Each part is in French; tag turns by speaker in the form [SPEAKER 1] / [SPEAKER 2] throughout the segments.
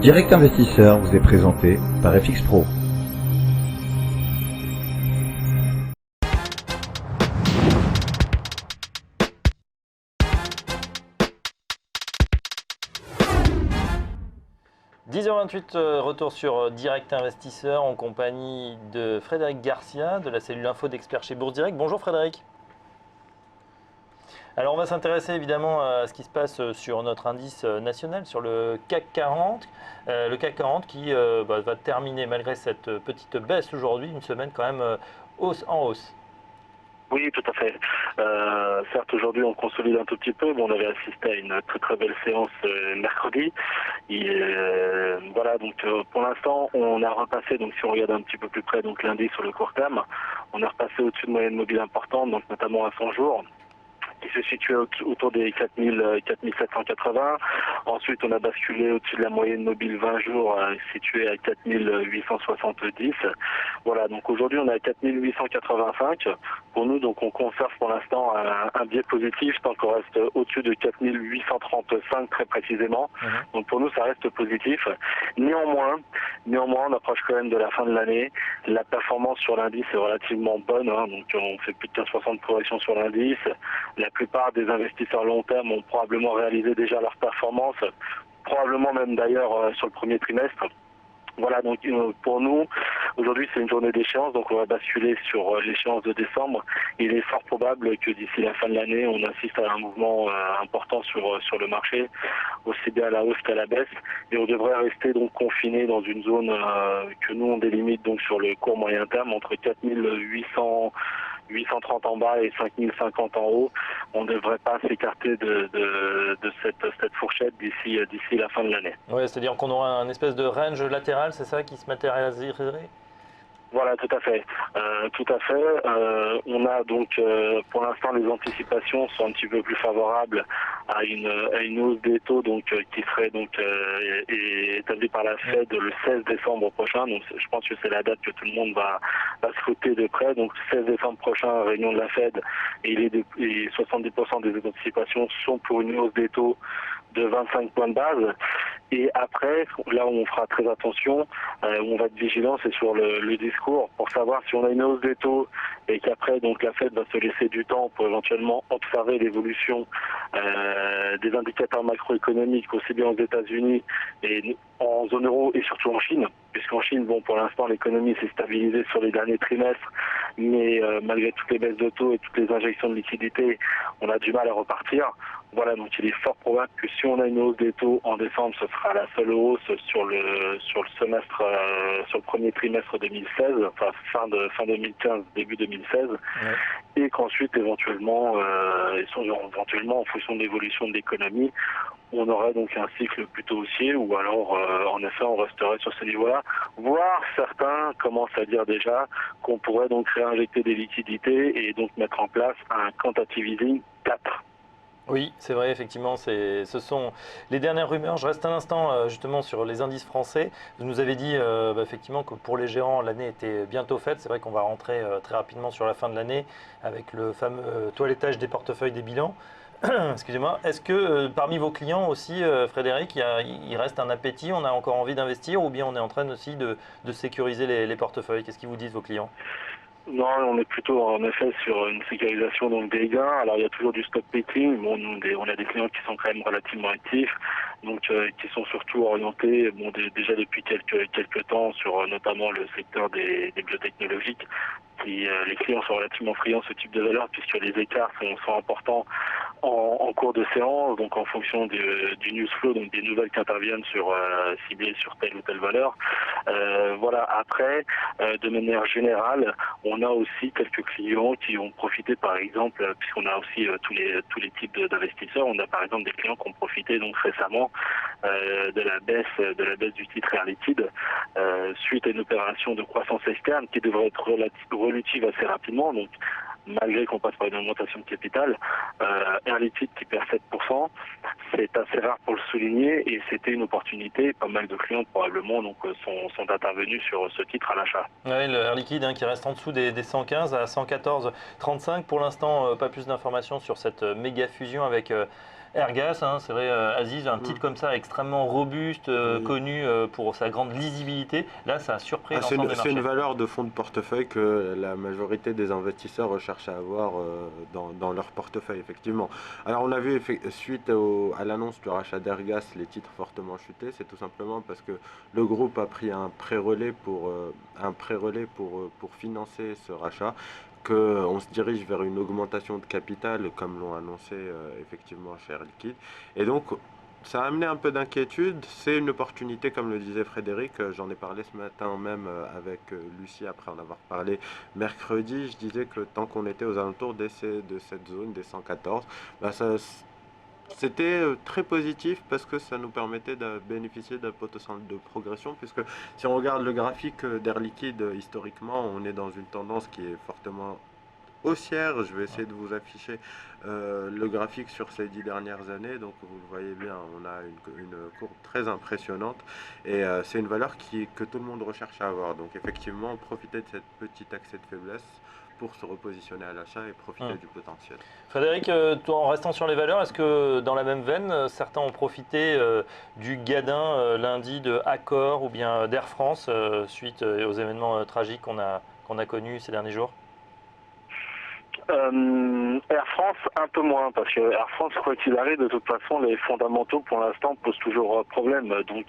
[SPEAKER 1] Direct Investisseur vous est présenté par FX Pro.
[SPEAKER 2] – 10h28, retour sur Direct Investisseur en compagnie de Frédéric Garcia de la cellule info d'experts chez Bourse Direct. Bonjour Frédéric. Alors on va s'intéresser évidemment à ce qui se passe sur notre indice national, sur le CAC 40. Le CAC 40 qui va terminer malgré cette petite baisse aujourd'hui, une semaine quand même en hausse.
[SPEAKER 3] Oui, tout à fait. Certes, aujourd'hui, on consolide un tout petit peu, mais on avait assisté à une très très belle séance mercredi. Voilà, donc pour l'instant, on a repassé, donc si on regarde un petit peu plus près, donc l'indice sur le court terme, on a repassé au-dessus de moyenne mobile importante, donc notamment à 100 jours, qui se situait autour des 4780. Ensuite, on a basculé au-dessus de la moyenne mobile 20 jours, située à 4870. Voilà, donc aujourd'hui, on est à 4885. Pour nous, donc on conserve pour l'instant un biais positif tant qu'on reste au-dessus de 4835 très précisément. Donc pour nous, ça reste positif. Néanmoins, on approche quand même de la fin de l'année. La performance sur l'indice est relativement bonne, hein, donc on fait plus de 15% de progression sur l'indice. La plupart des investisseurs long terme ont probablement réalisé déjà leur performance, probablement même d'ailleurs sur le premier trimestre. Voilà, donc pour nous, aujourd'hui c'est une journée d'échéance, donc on va basculer sur l'échéance de décembre. Il est fort probable que d'ici la fin de l'année, on assiste à un mouvement important sur le marché, aussi bien à la hausse qu'à la baisse. Et on devrait rester donc confiné dans une zone que nous on délimite donc sur le court moyen terme entre 4830 en bas et 5050 en haut. On ne devrait pas s'écarter de cette fourchette d'ici la fin de l'année.
[SPEAKER 2] Oui, c'est-à-dire qu'on aura un espèce de range latéral, c'est ça qui se matérialiserait ?
[SPEAKER 3] Voilà, tout à fait. On a donc, pour l'instant, les anticipations sont un petit peu plus favorables à une hausse des taux donc qui serait donc établie par la Fed le 16 décembre prochain. Donc, je pense que c'est la date que tout le monde va scruter de près. Donc, 16 décembre prochain, réunion de la Fed, et 70% des anticipations sont pour une hausse des taux de 25 points de base. Et après, là où on fera très attention, où on va être vigilant, c'est sur le discours pour savoir si on a une hausse des taux et qu'après donc la Fed va se laisser du temps pour éventuellement observer l'évolution des indicateurs macroéconomiques aussi bien aux États-Unis et en zone euro et surtout en Chine, puisqu'en Chine, bon, pour l'instant l'économie s'est stabilisée sur les derniers trimestres, mais malgré toutes les baisses de taux et toutes les injections de liquidités, on a du mal à repartir. Voilà, donc il est fort probable que si on a une hausse des taux en décembre, ce sera la seule hausse sur le semestre, sur le premier trimestre 2016, enfin fin 2015, début 2016, et qu'ensuite éventuellement en fonction de l'évolution de l'économie, on aurait donc un cycle plutôt haussier, ou alors en effet on resterait sur ce niveau-là, voire certains commencent à dire déjà qu'on pourrait donc réinjecter des liquidités et donc mettre en place un quantitative easing 4.
[SPEAKER 2] Oui, c'est vrai, effectivement, ce sont les dernières rumeurs. Je reste un instant justement sur les indices français. Vous nous avez dit effectivement que pour les géants, l'année était bientôt faite. C'est vrai qu'on va rentrer très rapidement sur la fin de l'année avec le fameux toilettage des portefeuilles des bilans. Excusez-moi. Est-ce que parmi vos clients aussi, Frédéric, il reste un appétit, on a encore envie d'investir, ou bien on est en train aussi de sécuriser les portefeuilles? Qu'est-ce qu'ils vous disent vos clients?
[SPEAKER 3] Non, on est plutôt en effet sur une sécurisation donc des gains. Alors il y a toujours du stock picking. Bon, on a des clients qui sont quand même relativement actifs, donc qui sont surtout orientés, bon, déjà depuis quelques temps sur notamment le secteur des biotechnologiques. Les clients sont relativement friands ce type de valeur puisque les écarts sont importants en cours de séance, donc en fonction du news flow, donc des nouvelles qui interviennent ciblées sur telle ou telle valeur. Voilà. Après, de manière générale, on a aussi quelques clients qui ont profité, par exemple, puisqu'on a aussi tous les types d'investisseurs. On a par exemple des clients qui ont profité donc récemment de la baisse du titre Air Liquide suite à une opération de croissance externe qui devrait être relative assez rapidement. Donc malgré qu'on passe par une augmentation de capital, Air Liquide qui perd 7%, c'est assez rare pour le souligner et c'était une opportunité. Pas mal de clients probablement donc sont intervenus sur ce titre à l'achat.
[SPEAKER 2] Oui, le Air Liquide qui reste en dessous des 115 à 114,35. Pour l'instant, pas plus d'informations sur cette méga fusion avec Ergas, hein, c'est vrai, Aziz, un titre comme ça extrêmement robuste, connu pour sa grande lisibilité. Là, ça a surpris l'ensemble des marchés.
[SPEAKER 4] C'est une valeur de fonds de portefeuille que la majorité des investisseurs recherchent à avoir dans leur portefeuille, effectivement. Alors, on a vu, suite à l'annonce du rachat d'Ergas, les titres fortement chutés. C'est tout simplement parce que le groupe a pris un pré-relais pour financer ce rachat, qu'on se dirige vers une augmentation de capital, comme l'ont annoncé effectivement chez Air Liquide. Et donc, ça a amené un peu d'inquiétude. C'est une opportunité, comme le disait Frédéric. J'en ai parlé ce matin même avec Lucie, après en avoir parlé mercredi. Je disais que tant qu'on était aux alentours de cette zone, des 114, c'était très positif parce que ça nous permettait de bénéficier d'un potentiel de progression, puisque si on regarde le graphique d'Air Liquide, historiquement, on est dans une tendance qui est fortement haussière. Je vais essayer de vous afficher le graphique sur ces 10 dernières années. Donc vous le voyez bien, on a une courbe très impressionnante et c'est une valeur que tout le monde recherche à avoir. Donc effectivement, profiter de cette petite accès de faiblesse pour se repositionner à l'achat et profiter du potentiel.
[SPEAKER 2] Frédéric, toi, en restant sur les valeurs, est-ce que dans la même veine, certains ont profité du gadin lundi de Accor ou bien d'Air France suite aux événements tragiques qu'on a connus ces derniers jours?
[SPEAKER 3] Air France un peu moins, parce que Air France, quoi qu'il arrive, de toute façon les fondamentaux pour l'instant posent toujours problème. Donc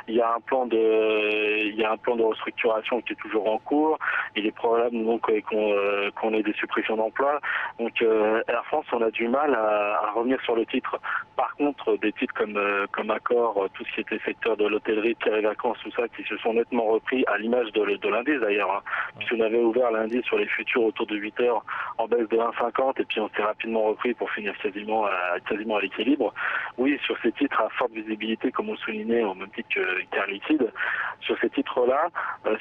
[SPEAKER 3] il y a un plan de restructuration qui est toujours en cours. Il est probable donc qu'on ait des suppressions d'emplois. Donc Air France, on a du mal à revenir sur le titre. Par contre, des titres comme Accor, tout ce qui était secteur de l'hôtellerie, Pierre et Vacances, tout ça, qui se sont nettement repris à l'image de l'indice d'ailleurs, hein. Puisqu'on avait ouvert l'indice sur les futurs autour de 8 heures en baisse de 1,50 et puis on s'est rapidement repris pour finir quasiment à l'équilibre. Oui, sur ces titres à forte visibilité, comme on soulignait, au même titre qu'Air Liquide, sur ces titres-là,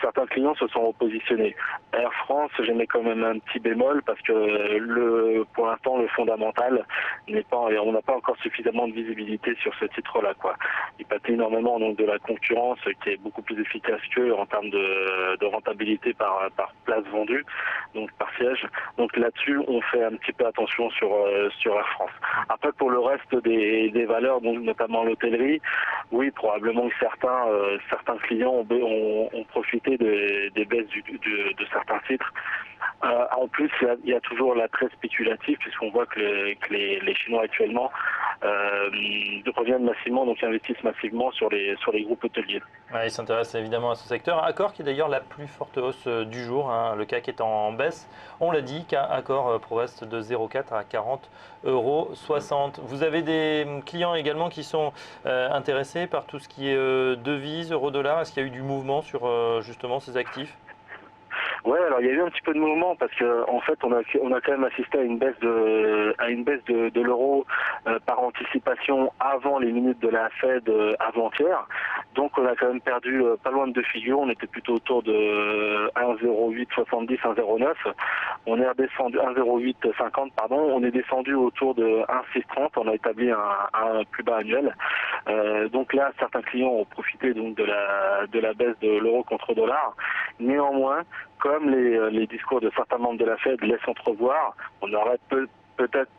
[SPEAKER 3] certains clients se sont repositionnés. Air France, je mets quand même un petit bémol parce que pour l'instant, le fondamental n'est pas, et on n'a pas encore suffisamment de visibilité sur ce titre-là, quoi. Il pâtit énormément donc de la concurrence qui est beaucoup plus efficace qu'eux en termes de rentabilité par place vendue, donc par siège. Donc là-dessus, on fait un petit peu attention sur Air France. Après, pour le reste des valeurs, donc notamment l'hôtellerie, oui, probablement que certains clients ont profité des baisses de certains titres. En plus, il y a toujours l'attrait spéculatif, puisqu'on voit que les Chinois actuellement reviennent massivement, donc investissent massivement sur les groupes hôteliers.
[SPEAKER 2] Ouais, ils s'intéressent évidemment à ce secteur. Accor qui est d'ailleurs la plus forte hausse du jour, hein, le CAC est en baisse. On l'a dit, Accor progresse de 0,4 à 40,60 €. Vous avez des clients également qui sont intéressés par tout ce qui est devises, euro-dollar. Est-ce qu'il y a eu du mouvement sur justement ces actifs?
[SPEAKER 3] Ouais, alors il y a eu un petit peu de mouvement parce que en fait on a quand même assisté à une baisse de l'euro par anticipation avant les minutes de la Fed avant-hier. Donc on a quand même perdu pas loin de deux figures. On était plutôt autour de 1,0870, 1,09. On est redescendu 1,0850 pardon. On est descendu autour de 1,630. On a établi un plus bas annuel. Donc là certains clients ont profité donc de la baisse de l'euro contre dollar. Néanmoins, comme les discours de certains membres de la Fed laissent entrevoir, on aurait peut-être,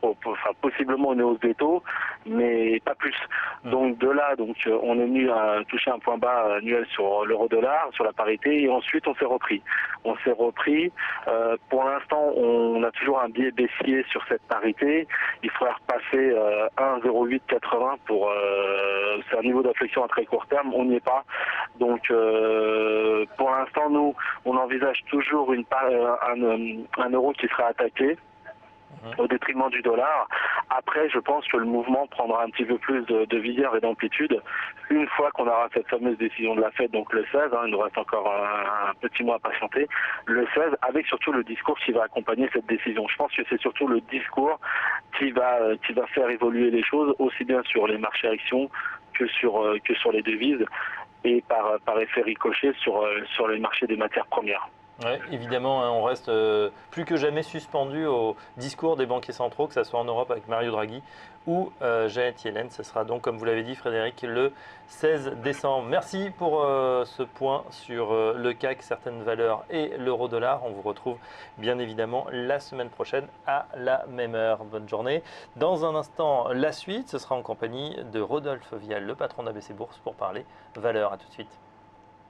[SPEAKER 3] possiblement une hausse des taux, mais pas plus. Donc de là, on est venu à toucher un point bas annuel sur l'euro-dollar, sur la parité, et ensuite on s'est repris. Pour l'instant, on a toujours un biais baissier sur cette parité. Il faudra repasser 1,0880 pour c'est un niveau d'inflexion à très court terme. On n'y est pas. Donc pour l'instant, nous, on envisage toujours un euro qui sera attaqué au détriment du dollar. Après, je pense que le mouvement prendra un petit peu plus de vigueur et d'amplitude une fois qu'on aura cette fameuse décision de la Fed, donc le 16, il nous reste encore un petit mois à patienter, le 16, avec surtout le discours qui va accompagner cette décision. Je pense que c'est surtout le discours qui va faire évoluer les choses, aussi bien sur les marchés actions que sur les devises, et par effet ricochet sur les marchés des matières premières.
[SPEAKER 2] Ouais, évidemment, hein, on reste plus que jamais suspendu au discours des banquiers centraux, que ce soit en Europe avec Mario Draghi ou Janet Yellen. Ce sera donc, comme vous l'avez dit Frédéric, le 16 décembre. Merci pour ce point sur le CAC, certaines valeurs et l'euro-dollar. On vous retrouve bien évidemment la semaine prochaine à la même heure. Bonne journée. Dans un instant, la suite, ce sera en compagnie de Rodolphe Vial, le patron d'ABC Bourse, pour parler valeurs. À tout de suite.